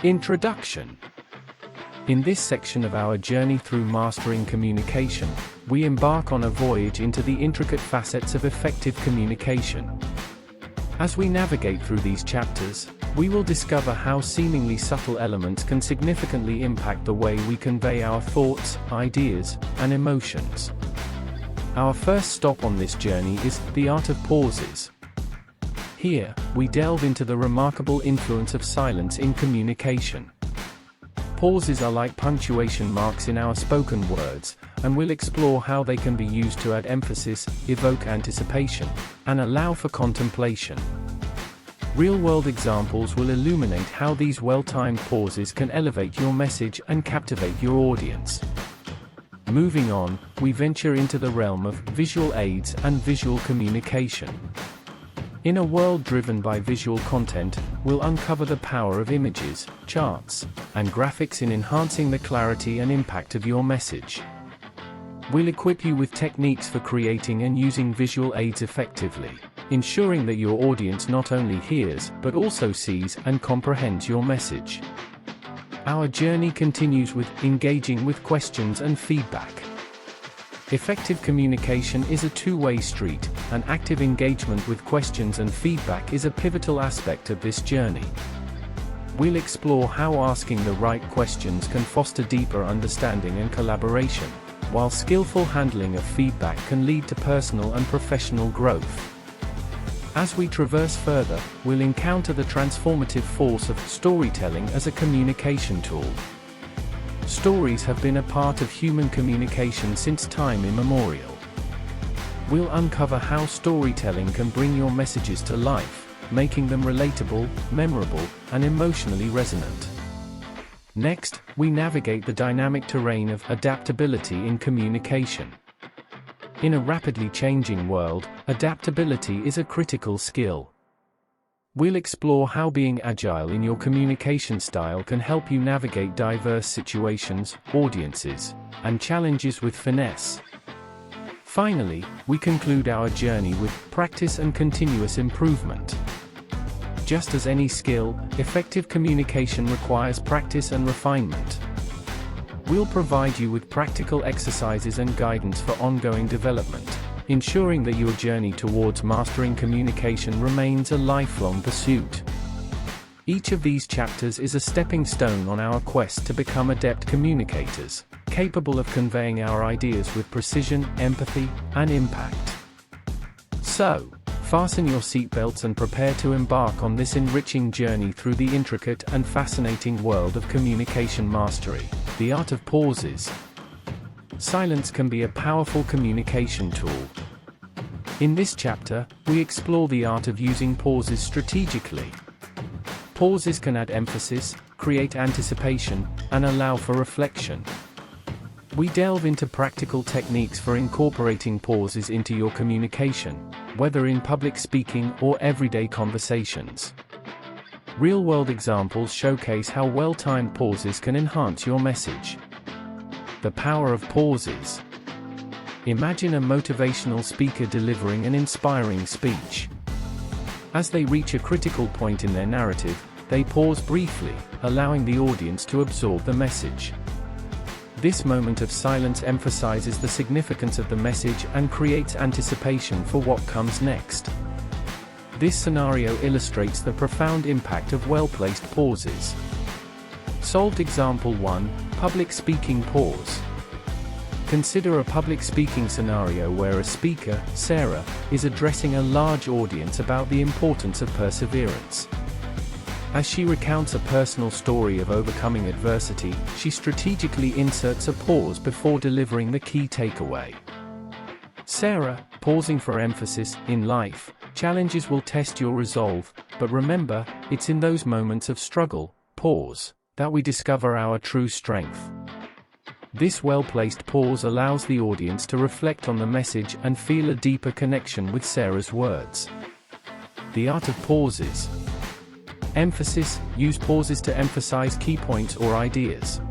Introduction. In this section of our journey through mastering communication, we embark on a voyage into the intricate facets of effective communication. As we navigate through these chapters, we will discover how seemingly subtle elements can significantly impact the way we convey our thoughts, ideas, and emotions. Our first stop on this journey is the art of pauses. Here, we delve into the remarkable influence of silence in communication. Pauses are like punctuation marks in our spoken words, and we'll explore how they can be used to add emphasis, evoke anticipation, and allow for contemplation. Real-world examples will illuminate how these well-timed pauses can elevate your message and captivate your audience. Moving on, we venture into the realm of visual aids and visual communication. In a world driven by visual content, we'll uncover the power of images, charts, and graphics in enhancing the clarity and impact of your message. We'll equip you with techniques for creating and using visual aids effectively, ensuring that your audience not only hears but also sees and comprehends your message. Our journey continues with engaging with questions and feedback. Effective communication is a two-way street, and active engagement with questions and feedback is a pivotal aspect of this journey. We'll explore how asking the right questions can foster deeper understanding and collaboration, while skillful handling of feedback can lead to personal and professional growth. As we traverse further, we'll encounter the transformative force of storytelling as a communication tool. Stories have been a part of human communication since time immemorial. We'll uncover how storytelling can bring your messages to life, making them relatable, memorable, and emotionally resonant. Next, we navigate the dynamic terrain of adaptability in communication. In a rapidly changing world, adaptability is a critical skill. We'll explore how being agile in your communication style can help you navigate diverse situations, audiences, and challenges with finesse. Finally, we conclude our journey with practice and continuous improvement. Just as any skill, effective communication requires practice and refinement. We'll provide you with practical exercises and guidance for ongoing development, ensuring that your journey towards mastering communication remains a lifelong pursuit. Each of these chapters is a stepping stone on our quest to become adept communicators, capable of conveying our ideas with precision, empathy, and impact. So, fasten your seatbelts and prepare to embark on this enriching journey through the intricate and fascinating world of communication mastery, the art of pauses. Silence can be a powerful communication tool. In this chapter, we explore the art of using pauses strategically. Pauses can add emphasis, create anticipation, and allow for reflection. We delve into practical techniques for incorporating pauses into your communication, whether in public speaking or everyday conversations. Real-world examples showcase how well-timed pauses can enhance your message. The power of pauses. Imagine a motivational speaker delivering an inspiring speech. As they reach a critical point in their narrative, they pause briefly, allowing the audience to absorb the message. This moment of silence emphasizes the significance of the message and creates anticipation for what comes next. This scenario illustrates the profound impact of well-placed pauses. Solved example 1, public speaking pause. Consider a public speaking scenario where a speaker, Sarah, is addressing a large audience about the importance of perseverance. As she recounts a personal story of overcoming adversity, she strategically inserts a pause before delivering the key takeaway. Sarah, pausing for emphasis, in life, challenges will test your resolve, but remember, it's in those moments of struggle, pause, that we discover our true strength. This well-placed pause allows the audience to reflect on the message and feel a deeper connection with Sarah's words. The art of pauses. Emphasis. Use pauses to emphasize key points or ideas.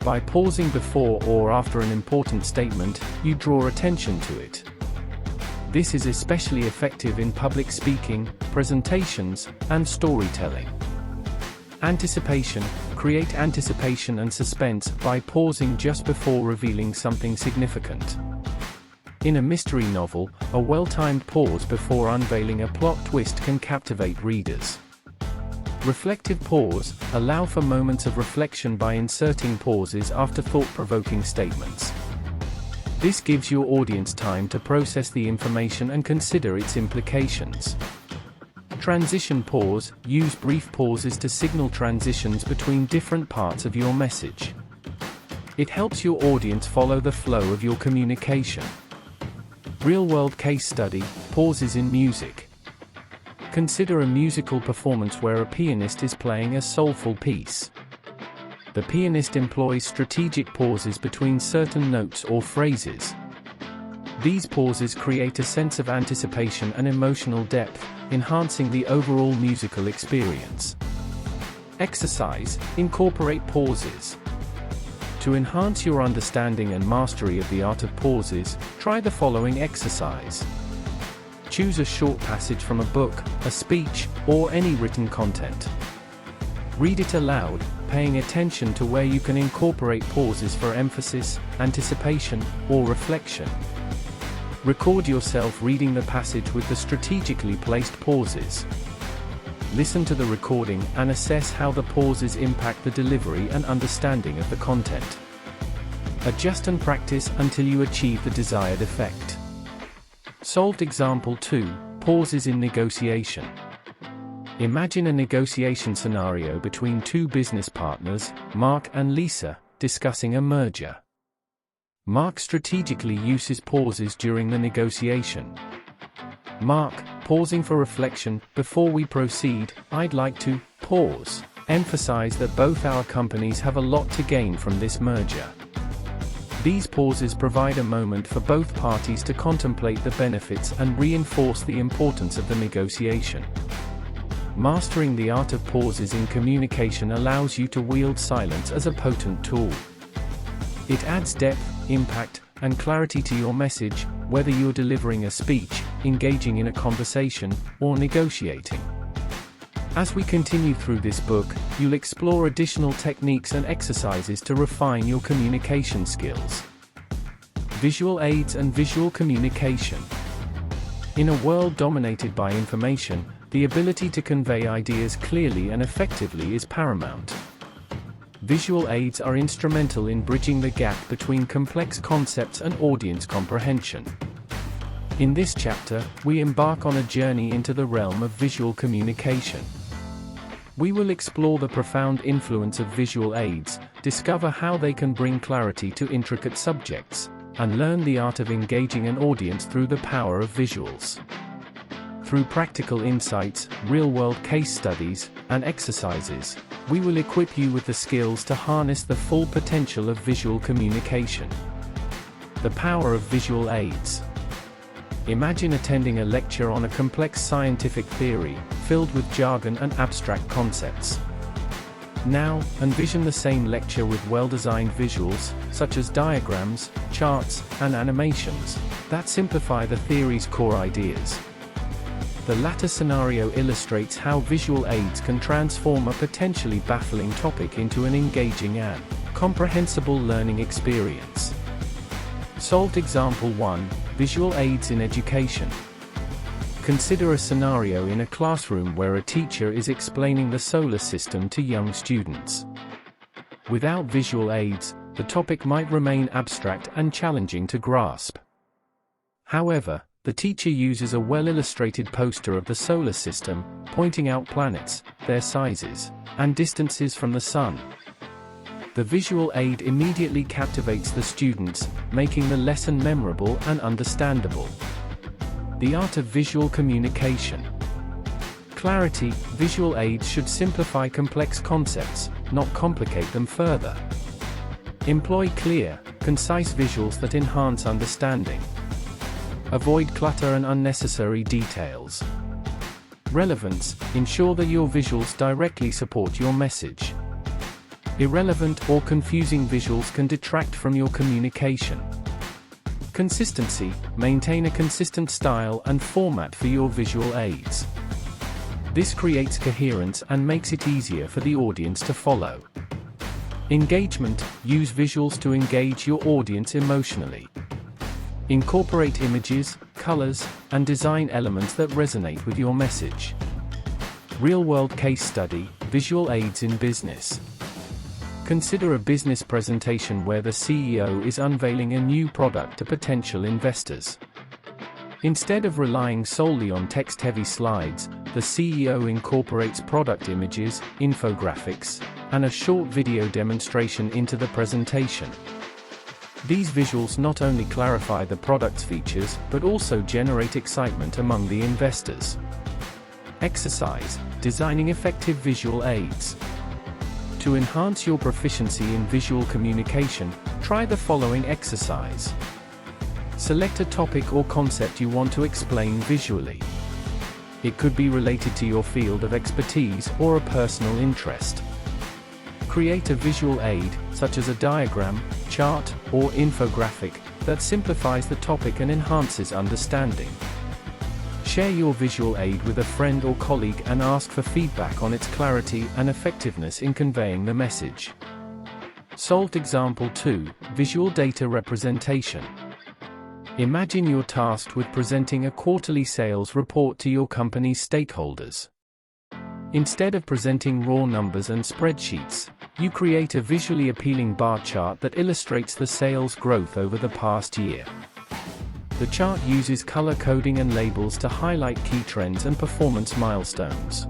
By pausing before or after an important statement, you draw attention to it. This is especially effective in public speaking, presentations, and storytelling. Anticipation. Create anticipation and suspense by pausing just before revealing something significant. In a mystery novel, a well-timed pause before unveiling a plot twist can captivate readers. Reflective pause. Allow for moments of reflection by inserting pauses after thought-provoking statements. This gives your audience time to process the information and consider its implications. Transition pause. Use brief pauses to signal transitions between different parts of your message. It helps your audience follow the flow of your communication. Real-world case study. Pauses in music. Consider a musical performance where a pianist is playing a soulful piece. The pianist employs strategic pauses between certain notes or phrases. These pauses create a sense of anticipation and emotional depth, enhancing the overall musical experience. Exercise. Incorporate pauses. To enhance your understanding and mastery of the art of pauses, try the following exercise. Choose a short passage from a book, a speech, or any written content. Read it aloud, paying attention to where you can incorporate pauses for emphasis, anticipation, or reflection. Record yourself reading the passage with the strategically placed pauses. Listen to the recording and assess how the pauses impact the delivery and understanding of the content. Adjust and practice until you achieve the desired effect. Solved example 2, pauses in negotiation. Imagine a negotiation scenario between two business partners, Mark and Lisa, discussing a merger. Mark strategically uses pauses during the negotiation. Mark, pausing for reflection. Before we proceed, I'd like to pause. Emphasize that both our companies have a lot to gain from this merger. These pauses provide a moment for both parties to contemplate the benefits and reinforce the importance of the negotiation. Mastering the art of pauses in communication allows you to wield silence as a potent tool. It adds depth, impact, and clarity to your message, whether you're delivering a speech, engaging in a conversation, or negotiating. As we continue through this book, you'll explore additional techniques and exercises to refine your communication skills. Visual aids and visual communication. In a world dominated by information, the ability to convey ideas clearly and effectively is paramount. Visual aids are instrumental in bridging the gap between complex concepts and audience comprehension. In this chapter, we embark on a journey into the realm of visual communication. We will explore the profound influence of visual aids, discover how they can bring clarity to intricate subjects, and learn the art of engaging an audience through the power of visuals. Through practical insights, real-world case studies, and exercises, we will equip you with the skills to harness the full potential of visual communication. The power of visual aids. Imagine attending a lecture on a complex scientific theory, filled with jargon and abstract concepts. Now, envision the same lecture with well-designed visuals, such as diagrams, charts, and animations, that simplify the theory's core ideas. The latter scenario illustrates how visual aids can transform a potentially baffling topic into an engaging and comprehensible learning experience. Solved example 1, visual aids in education. Consider a scenario in a classroom where a teacher is explaining the solar system to young students. Without visual aids, the topic might remain abstract and challenging to grasp. However, the teacher uses a well-illustrated poster of the solar system, pointing out planets, their sizes, and distances from the sun. The visual aid immediately captivates the students, making the lesson memorable and understandable. The art of visual communication. Clarity. Visual aids should simplify complex concepts, not complicate them further. Employ clear, concise visuals that enhance understanding. Avoid clutter and unnecessary details. Relevance. Ensure that your visuals directly support your message. Irrelevant or confusing visuals can detract from your communication. Consistency. Maintain a consistent style and format for your visual aids. This creates coherence and makes it easier for the audience to follow. Engagement: use visuals to engage your audience emotionally. Incorporate images, colors, and design elements that resonate with your message. Real-world case study: visual aids in business. Consider a business presentation where the CEO is unveiling a new product to potential investors. Instead of relying solely on text-heavy slides, the CEO incorporates product images, infographics, and a short video demonstration into the presentation. These visuals not only clarify the product's features but also generate excitement among the investors. Exercise: designing effective visual aids. To enhance your proficiency in visual communication, try the following exercise. Select a topic or concept you want to explain visually. It could be related to your field of expertise or a personal interest. Create a visual aid, such as a diagram, chart, or infographic, that simplifies the topic and enhances understanding. Share your visual aid with a friend or colleague and ask for feedback on its clarity and effectiveness in conveying the message. Solved example 2, visual data representation. Imagine you're tasked with presenting a quarterly sales report to your company's stakeholders. Instead of presenting raw numbers and spreadsheets, you create a visually appealing bar chart that illustrates the sales growth over the past year. The chart uses color coding and labels to highlight key trends and performance milestones.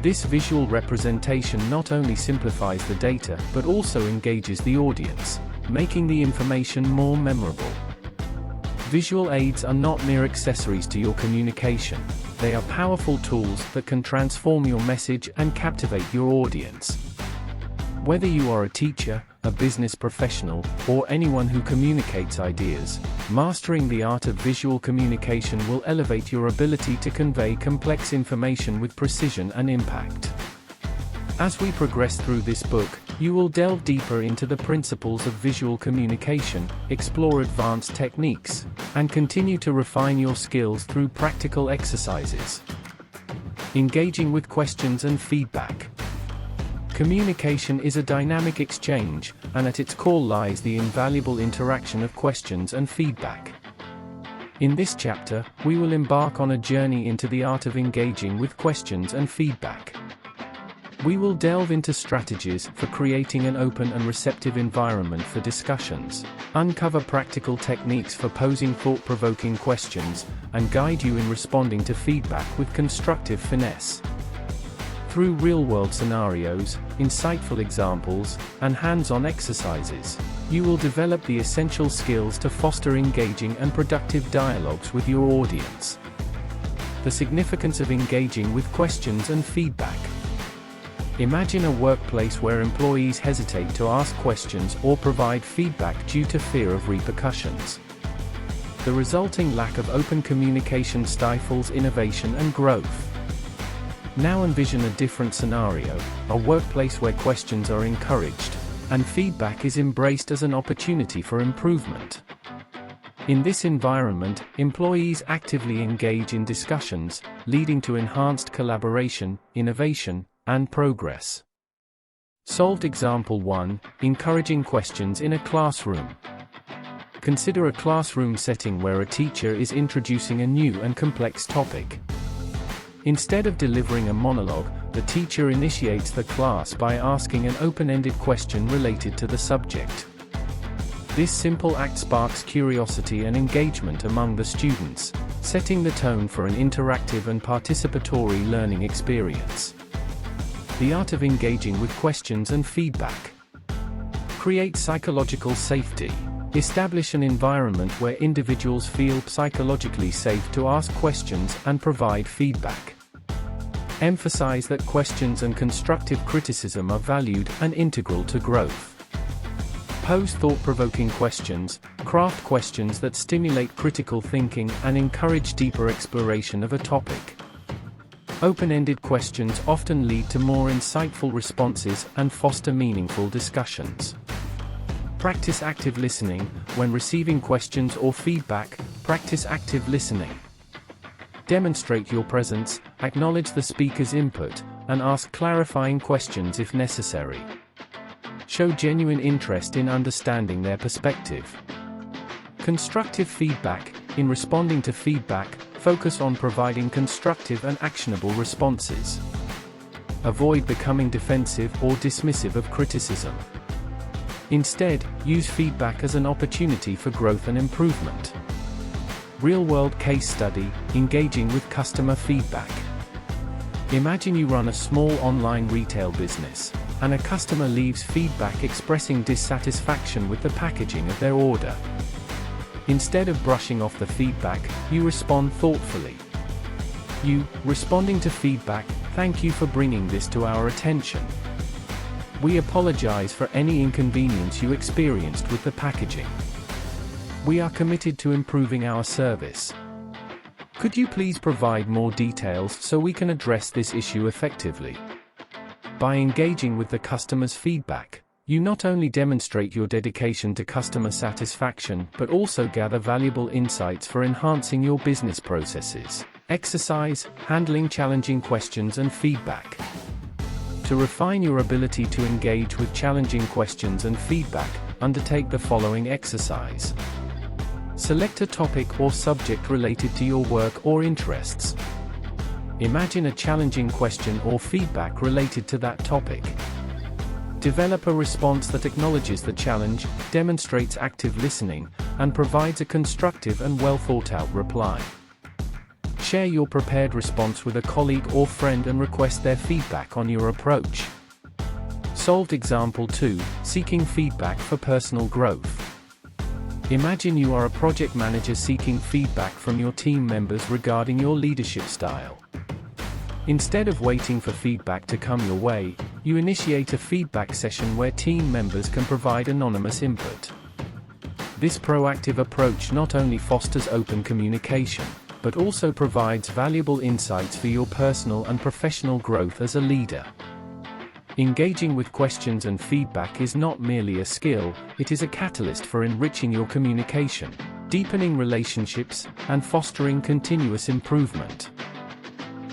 This visual representation not only simplifies the data but also engages the audience, making the information more memorable. Visual aids are not mere accessories to your communication. They are powerful tools that can transform your message and captivate your audience. Whether you are a teacher, a business professional, or anyone who communicates ideas, mastering the art of visual communication will elevate your ability to convey complex information with precision and impact. As we progress through this book, you will delve deeper into the principles of visual communication, explore advanced techniques, and continue to refine your skills through practical exercises. Engaging with questions and feedback. Communication is a dynamic exchange, and at its core lies the invaluable interaction of questions and feedback. In this chapter, we will embark on a journey into the art of engaging with questions and feedback. We will delve into strategies for creating an open and receptive environment for discussions, uncover practical techniques for posing thought-provoking questions, and guide you in responding to feedback with constructive finesse. Through real-world scenarios, insightful examples, and hands-on exercises, you will develop the essential skills to foster engaging and productive dialogues with your audience. The significance of engaging with questions and feedback. Imagine a workplace where employees hesitate to ask questions or provide feedback due to fear of repercussions. The resulting lack of open communication stifles innovation and growth. Now envision a different scenario, a workplace where questions are encouraged, and feedback is embraced as an opportunity for improvement. In this environment, employees actively engage in discussions, leading to enhanced collaboration, innovation, and progress. Solved example 1, encouraging questions in a classroom. Consider a classroom setting where a teacher is introducing a new and complex topic. Instead of delivering a monologue, the teacher initiates the class by asking an open-ended question related to the subject. This simple act sparks curiosity and engagement among the students, setting the tone for an interactive and participatory learning experience. The art of engaging with questions and feedback. Create psychological safety. Establish an environment where individuals feel psychologically safe to ask questions and provide feedback. Emphasize that questions and constructive criticism are valued and integral to growth. Pose thought-provoking questions, craft questions that stimulate critical thinking and encourage deeper exploration of a topic. Open-ended questions often lead to more insightful responses and foster meaningful discussions. Practice active listening. When receiving questions or feedback, practice active listening. demonstrate your presence, acknowledge the speaker's input, and ask clarifying questions if necessary. Show genuine interest in understanding their perspective. Constructive feedback. In responding to feedback, focus on providing constructive and actionable responses. Avoid becoming defensive or dismissive of criticism. Instead, use feedback as an opportunity for growth and improvement. Real-world case study, engaging with customer feedback. Imagine you run a small online retail business, and a customer leaves feedback expressing dissatisfaction with the packaging of their order. Instead of brushing off the feedback, you respond thoughtfully. Responding to feedback, "Thank you for bringing this to our attention. We apologize for any inconvenience you experienced with the packaging. We are committed to improving our service. Could you please provide more details so we can address this issue effectively?" By engaging with the customer's feedback, you not only demonstrate your dedication to customer satisfaction but also gather valuable insights for enhancing your business processes. Exercise, handling challenging questions and feedback. To refine your ability to engage with challenging questions and feedback, undertake the following exercise. Select a topic or subject related to your work or interests. Imagine a challenging question or feedback related to that topic. Develop a response that acknowledges the challenge, demonstrates active listening, and provides a constructive and well-thought-out reply. Share your prepared response with a colleague or friend and request their feedback on your approach. Solved example 2, seeking feedback for personal growth. Imagine you are a project manager seeking feedback from your team members regarding your leadership style. Instead of waiting for feedback to come your way, you initiate a feedback session where team members can provide anonymous input. This proactive approach not only fosters open communication, but also provides valuable insights for your personal and professional growth as a leader. Engaging with questions and feedback is not merely a skill, it is a catalyst for enriching your communication, deepening relationships, and fostering continuous improvement.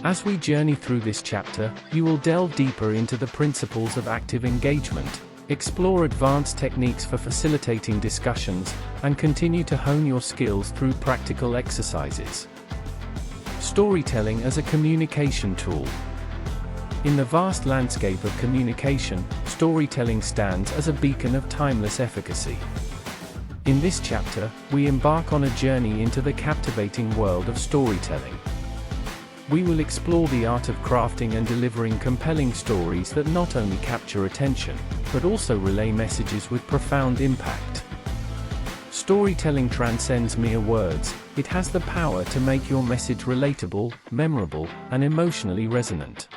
As we journey through this chapter, you will delve deeper into the principles of active engagement, explore advanced techniques for facilitating discussions, and continue to hone your skills through practical exercises. Storytelling as a communication tool. In the vast landscape of communication, storytelling stands as a beacon of timeless efficacy. In this chapter, we embark on a journey into the captivating world of storytelling. We will explore the art of crafting and delivering compelling stories that not only capture attention, but also relay messages with profound impact. Storytelling transcends mere words, it has the power to make your message relatable, memorable, and emotionally resonant.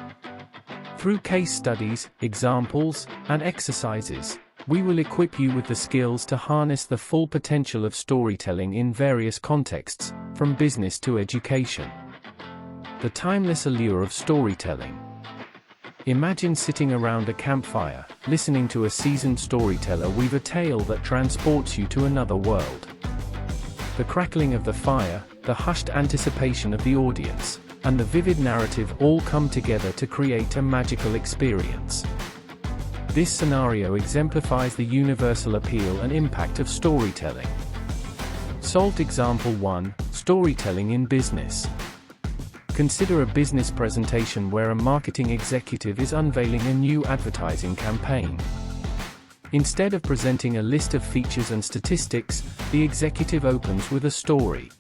Through case studies, examples, and exercises, we will equip you with the skills to harness the full potential of storytelling in various contexts, from business to education. The timeless allure of storytelling. Imagine sitting around a campfire, listening to a seasoned storyteller weave a tale that transports you to another world. The crackling of the fire, the hushed anticipation of the audience, and the vivid narrative all come together to create a magical experience. This scenario exemplifies the universal appeal and impact of storytelling. Solved example 1, storytelling in business. Consider a business presentation where a marketing executive is unveiling a new advertising campaign. Instead of presenting a list of features and statistics, the executive opens with a story.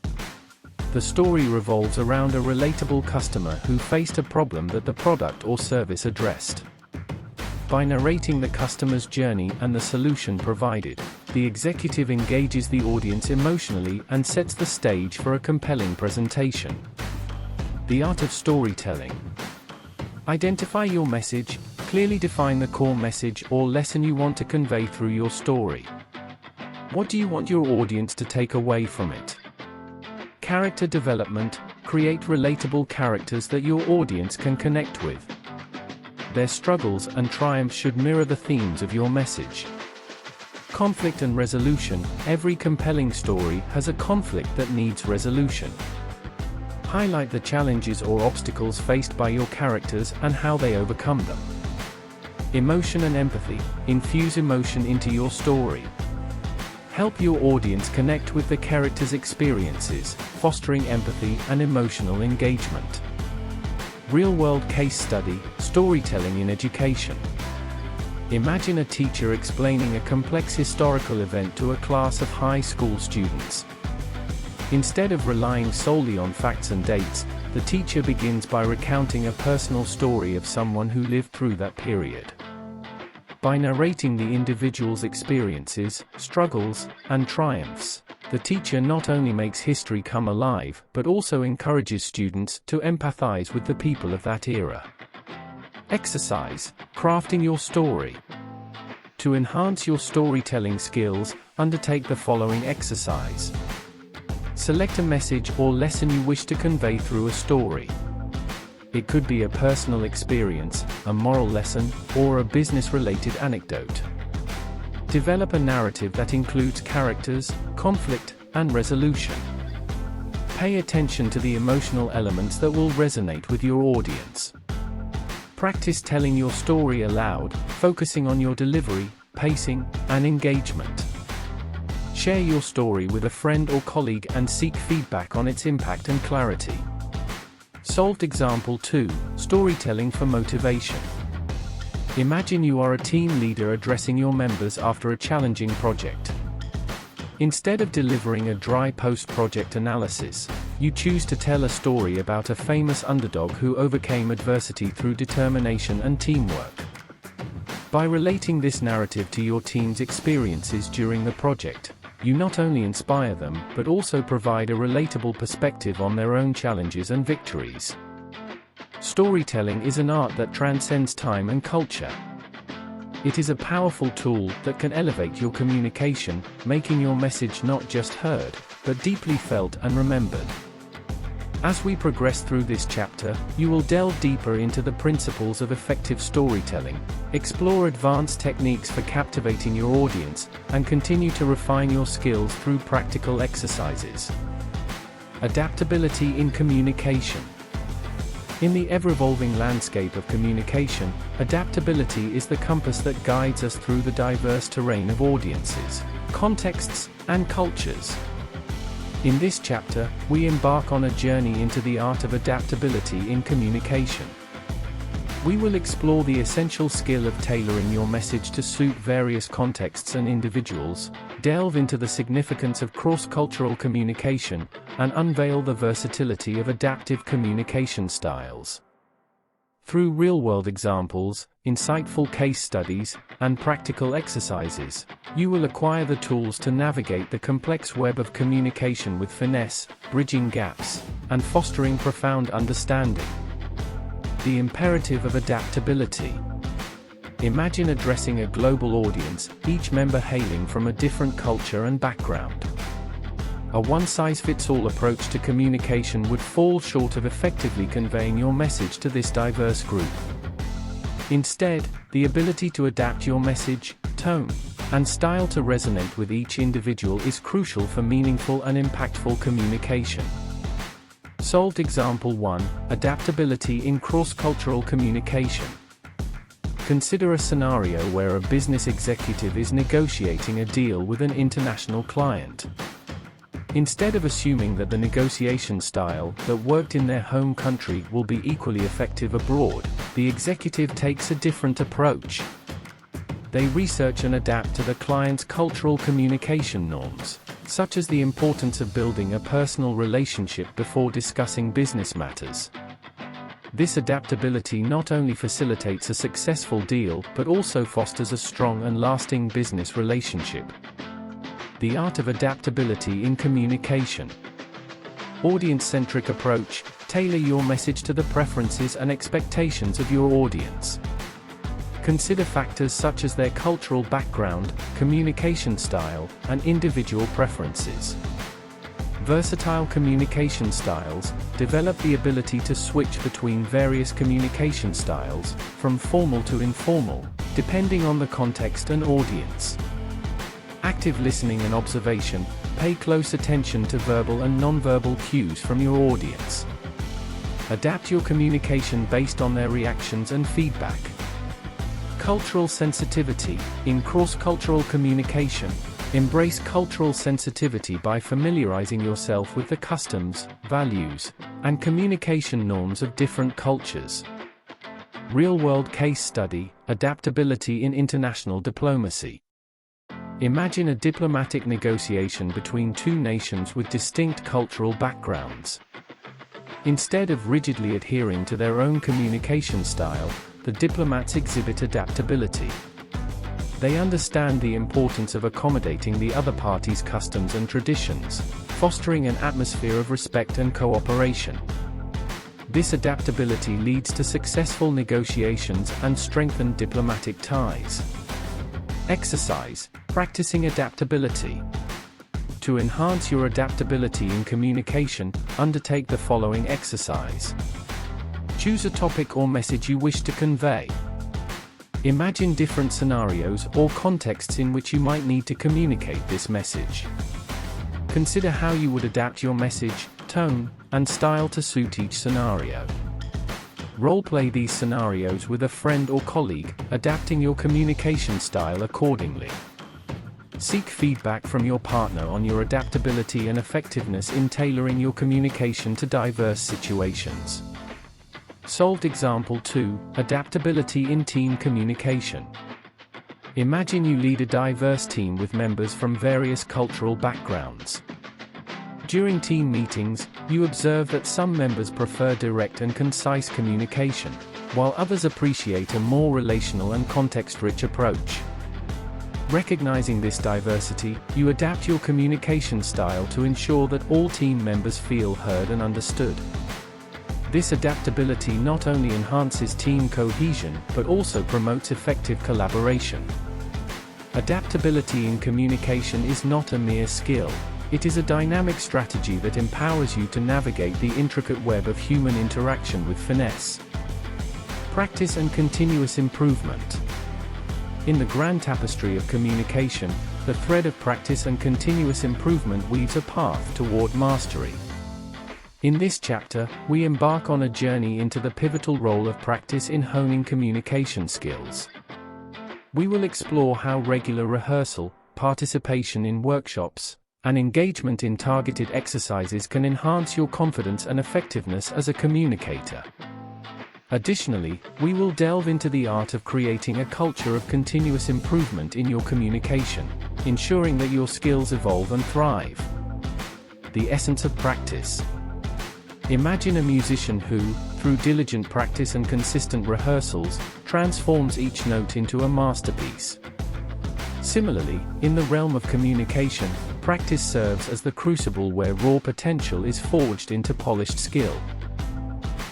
The story revolves around a relatable customer who faced a problem that the product or service addressed. By narrating the customer's journey and the solution provided, the executive engages the audience emotionally and sets the stage for a compelling presentation. The art of storytelling. Identify your message, clearly define the core message or lesson you want to convey through your story. What do you want your audience to take away from it? Character development. Create relatable characters that your audience can connect with. Their struggles and triumphs should mirror the themes of your message. Conflict and resolution. Every compelling story has a conflict that needs resolution. Highlight the challenges or obstacles faced by your characters and how they overcome them. Emotion and empathy. Infuse emotion into your story. Help your audience connect with the characters' experiences, fostering empathy and emotional engagement. Real-world case study, storytelling in education. Imagine a teacher explaining a complex historical event to a class of high school students. Instead of relying solely on facts and dates, the teacher begins by recounting a personal story of someone who lived through that period. By narrating the individual's experiences, struggles, and triumphs, the teacher not only makes history come alive, but also encourages students to empathize with the people of that era. Exercise, crafting your story. To enhance your storytelling skills, undertake the following exercise. Select a message or lesson you wish to convey through a story. It could be a personal experience, a moral lesson, or a business-related anecdote. Develop a narrative that includes characters, conflict, and resolution. Pay attention to the emotional elements that will resonate with your audience. Practice telling your story aloud, focusing on your delivery, pacing, and engagement. Share your story with a friend or colleague and seek feedback on its impact and clarity. Solved example 2, storytelling for motivation. Imagine you are a team leader addressing your members after a challenging project. Instead of delivering a dry post-project analysis, you choose to tell a story about a famous underdog who overcame adversity through determination and teamwork. By relating this narrative to your team's experiences during the project, you not only inspire them, but also provide a relatable perspective on their own challenges and victories. Storytelling is an art that transcends time and culture. It is a powerful tool that can elevate your communication, making your message not just heard, but deeply felt and remembered. As we progress through this chapter, you will delve deeper into the principles of effective storytelling, explore advanced techniques for captivating your audience, and continue to refine your skills through practical exercises. Adaptability in communication. In the ever-evolving landscape of communication, adaptability is the compass that guides us through the diverse terrain of audiences, contexts, and cultures. In this chapter, we embark on a journey into the art of adaptability in communication. We will explore the essential skill of tailoring your message to suit various contexts and individuals, delve into the significance of cross-cultural communication, and unveil the versatility of adaptive communication styles. Through real-world examples, insightful case studies, and practical exercises, you will acquire the tools to navigate the complex web of communication with finesse, bridging gaps, and fostering profound understanding. The imperative of adaptability. Imagine addressing a global audience, each member hailing from a different culture and background. A one-size-fits-all approach to communication would fall short of effectively conveying your message to this diverse group. Instead, the ability to adapt your message, tone, and style to resonate with each individual is crucial for meaningful and impactful communication. Solved example 1, adaptability in cross-cultural communication. Consider a scenario where a business executive is negotiating a deal with an international client. Instead of assuming that the negotiation style that worked in their home country will be equally effective abroad, the executive takes a different approach. They research and adapt to the client's cultural communication norms, such as the importance of building a personal relationship before discussing business matters. This adaptability not only facilitates a successful deal but also fosters a strong and lasting business relationship. The art of adaptability in communication. Audience-centric approach. Tailor your message to the preferences and expectations of your audience. Consider factors such as their cultural background, communication style, and individual preferences. Versatile communication styles. Develop the ability to switch between various communication styles, from formal to informal, depending on the context and audience. Active listening and observation. Pay close attention to verbal and nonverbal cues from your audience. Adapt your communication based on their reactions and feedback. Cultural sensitivity. In cross-cultural communication, embrace cultural sensitivity by familiarizing yourself with the customs, values, and communication norms of different cultures. Real-world case study, adaptability in international diplomacy. Imagine a diplomatic negotiation between two nations with distinct cultural backgrounds. Instead of rigidly adhering to their own communication style, the diplomats exhibit adaptability. They understand the importance of accommodating the other party's customs and traditions, fostering an atmosphere of respect and cooperation. This adaptability leads to successful negotiations and strengthened diplomatic ties. Exercise, practicing adaptability. To enhance your adaptability in communication, undertake the following exercise. Choose a topic or message you wish to convey. Imagine different scenarios or contexts in which you might need to communicate this message. Consider how you would adapt your message, tone, and style to suit each scenario. Role-play these scenarios with a friend or colleague, adapting your communication style accordingly. Seek feedback from your partner on your adaptability and effectiveness in tailoring your communication to diverse situations. Solved example 2, adaptability in team communication. Imagine you lead a diverse team with members from various cultural backgrounds. During team meetings, you observe that some members prefer direct and concise communication, while others appreciate a more relational and context-rich approach. Recognizing this diversity, you adapt your communication style to ensure that all team members feel heard and understood. This adaptability not only enhances team cohesion, but also promotes effective collaboration. Adaptability in communication is not a mere skill. It is a dynamic strategy that empowers you to navigate the intricate web of human interaction with finesse. Practice and continuous improvement. In the grand tapestry of communication, the thread of practice and continuous improvement weaves a path toward mastery. In this chapter, we embark on a journey into the pivotal role of practice in honing communication skills. We will explore how regular rehearsal, participation in workshops, and engagement in targeted exercises can enhance your confidence and effectiveness as a communicator. Additionally, we will delve into the art of creating a culture of continuous improvement in your communication, ensuring that your skills evolve and thrive. The essence of practice. Imagine a musician who, through diligent practice and consistent rehearsals, transforms each note into a masterpiece. Similarly, in the realm of communication, practice serves as the crucible where raw potential is forged into polished skill.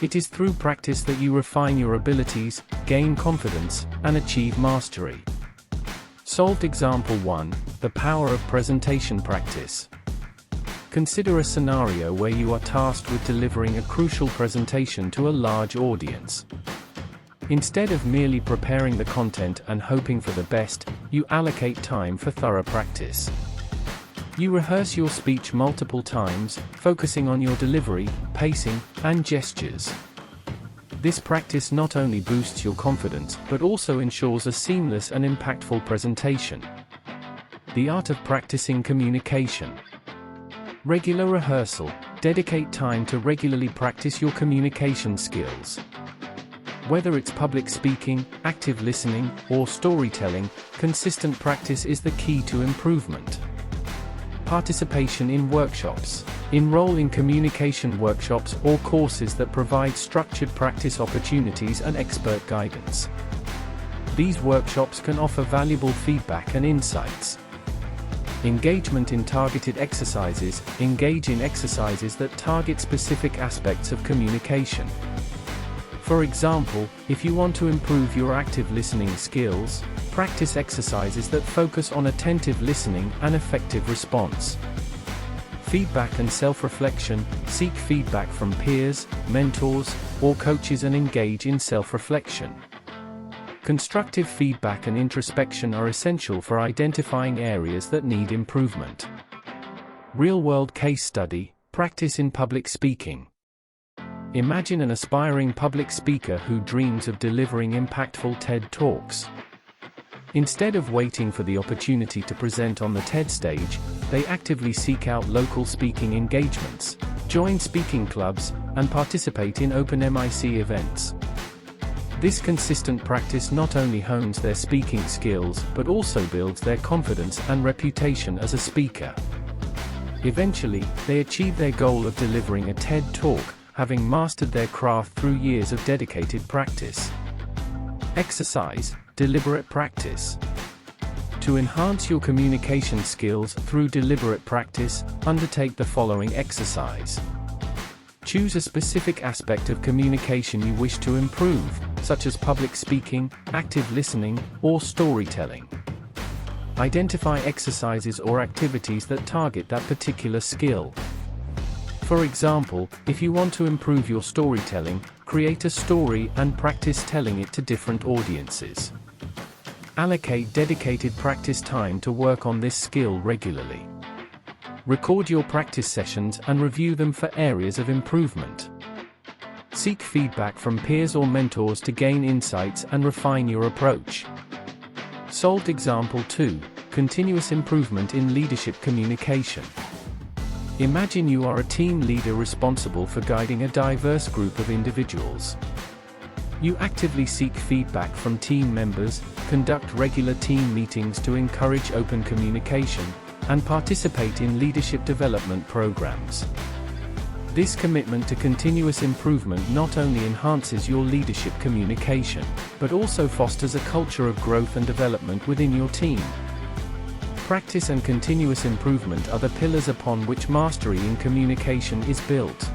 It is through practice that you refine your abilities, gain confidence, and achieve mastery. Solved example 1, the power of presentation practice. Consider a scenario where you are tasked with delivering a crucial presentation to a large audience. Instead of merely preparing the content and hoping for the best, you allocate time for thorough practice. You rehearse your speech multiple times, focusing on your delivery, pacing, and gestures. This practice not only boosts your confidence but also ensures a seamless and impactful presentation. The art of practicing communication. Regular rehearsal. Dedicate time to regularly practice your communication skills. Whether it's public speaking, active listening, or storytelling, consistent practice is the key to improvement. Participation in workshops. Enroll in communication workshops or courses that provide structured practice opportunities and expert guidance. These workshops can offer valuable feedback and insights. Engagement in targeted exercises. Engage in exercises that target specific aspects of communication. For example, if you want to improve your active listening skills, practice exercises that focus on attentive listening and effective response. Feedback and self-reflection. Seek feedback from peers, mentors, or coaches and engage in self-reflection. Constructive feedback and introspection are essential for identifying areas that need improvement. Real-world case study. Practice in public speaking. Imagine an aspiring public speaker who dreams of delivering impactful TED Talks. Instead of waiting for the opportunity to present on the TED stage, they actively seek out local speaking engagements, join speaking clubs, and participate in open mic events. This consistent practice not only hones their speaking skills but also builds their confidence and reputation as a speaker. Eventually, they achieve their goal of delivering a TED Talk, having mastered their craft through years of dedicated practice. Exercise, deliberate practice. To enhance your communication skills through deliberate practice, undertake the following exercise. Choose a specific aspect of communication you wish to improve, such as public speaking, active listening, or storytelling. Identify exercises or activities that target that particular skill. For example, if you want to improve your storytelling, create a story and practice telling it to different audiences. Allocate dedicated practice time to work on this skill regularly. Record your practice sessions and review them for areas of improvement. Seek feedback from peers or mentors to gain insights and refine your approach. Solved example 2, continuous improvement in leadership communication. Imagine you are a team leader responsible for guiding a diverse group of individuals. You actively seek feedback from team members, conduct regular team meetings to encourage open communication, and participate in leadership development programs. This commitment to continuous improvement not only enhances your leadership communication, but also fosters a culture of growth and development within your team. Practice and continuous improvement are the pillars upon which mastery in communication is built.